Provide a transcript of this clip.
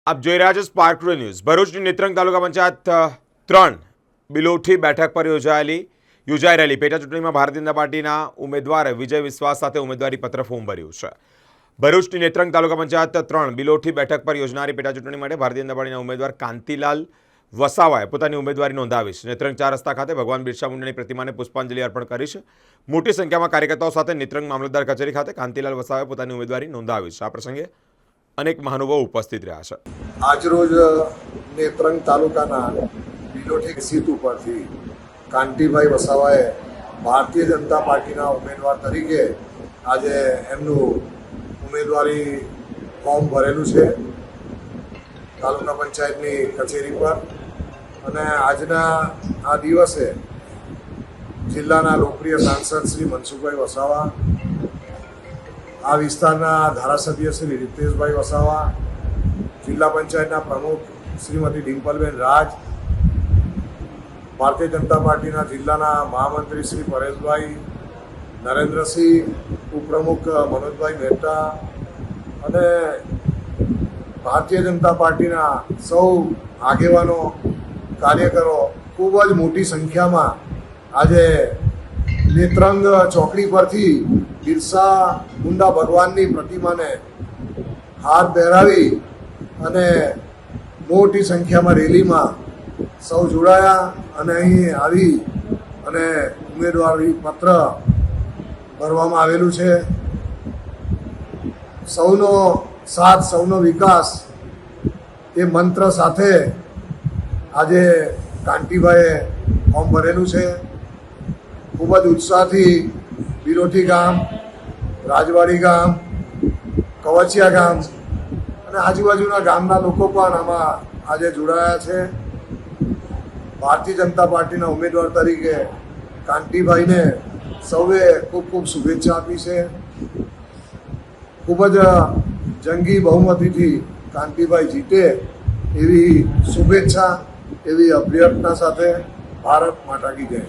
આપ જોઈ રહ્યા છો સ્પાર્ક ટુડે ન્યૂઝ। ભરૂચની નેત્રંગ તાલુકા પંચાયત 3 બિલોઠી બેઠક પર યોજાઈ રહેલી પેટા ચૂંટણીમાં ભારતીય જનતા પાર્ટીના ઉમેદવારે વિજય વિશ્વાસ સાથે ઉમેદવારી પત્ર ફોર્મ ભર્યું છે। ભરૂચની નેત્રંગ તાલુકા પંચાયત 3 બિલોઠી બેઠક પર યોજનારી પેટા ચૂંટણી માટે ભારતીય જનતા પાર્ટીના ઉમેદવાર કાંતિલાલ વસાવાએ પોતાની ઉમેદવારી નોંધાવી છે। નેત્રંગ 4 રસ્તા ખાતે ભગવાન બિરસા મુંડાની પ્રતિમાને પુષ્પાંજલિ અર્પણ કરી છે। મોટી સંખ્યામાં કાર્યકર્તાઓ સાથે નેત્રંગ મામલતદાર કચેરી ખાતે કાંતિલાલ વસાવાએ પોતાની ઉમેદવારી નોંધાવી છે। આ પ્રસંગે अनेक महानुभाव उपस्थित रहा है। आज रोज नेत्रंग तालुकाना बिलोठी सीट पर कांटीभाई वसावाए भारतीय जनता पार्टी उम्मीदवार तरीके आज एमनु उम्मीदवारी फॉर्म भरेलू है तालुका पंचायतनी कचेरी पर। અને આજના આ દિવસે જિલ્લાના લોકપ્રિય સાંસદ શ્રી મનસુખભાઈ વસાવા, આ વિસ્તારના ધારાસભ્ય શ્રી રીતેશભાઈ વસાવા, જિલ્લા પંચાયતના પ્રમુખ શ્રીમતી ડિમ્પલબેન રાજ, ભારતીય જનતા પાર્ટીના જિલ્લાના મહામંત્રી શ્રી પરેશભાઈ, નરેન્દ્રસિંહ, ઉપપ્રમુખ મનોજભાઈ મહેતા અને ભારતીય જનતા પાર્ટીના સૌ આગેવાનો, કાર્યકરો ખૂબ જ મોટી સંખ્યામાં આજે નેત્રંગ ચોકડી પરથી બિરસા મુંડા ભગવાનની પ્રતિમાને હાર પહેરાવી અને મોટી સંખ્યામાં રેલીમાં સૌ જોડાયા અને અહીં આવી અને ઉમેદવારી પત્ર ભરવામાં આવેલું છે। સૌનો સાથ, સૌનો વિકાસ એ મંત્ર સાથે આજે કાંટીભાઈએ ફોર્મ ભરેલું છે। ખૂબ જ ઉત્સાહથી બિલોઠી ગામ, રાજવાડી ગામ, કવચિયા ગામ અને આજુબાજુના ગામના લોકો પણ આમાં આજે જોડાયા છે। ભારતીય જનતા પાર્ટીના ઉમેદવાર તરીકે કાંટીભાઈને સૌએ ખૂબ ખૂબ શુભેચ્છા આપી છે। ખૂબ જ જંગી બહુમતીથી કાંટીભાઈ જીતે એવી શુભેચ્છા, એવી અભ્યર્થના સાથે ભારત માતા કી જય।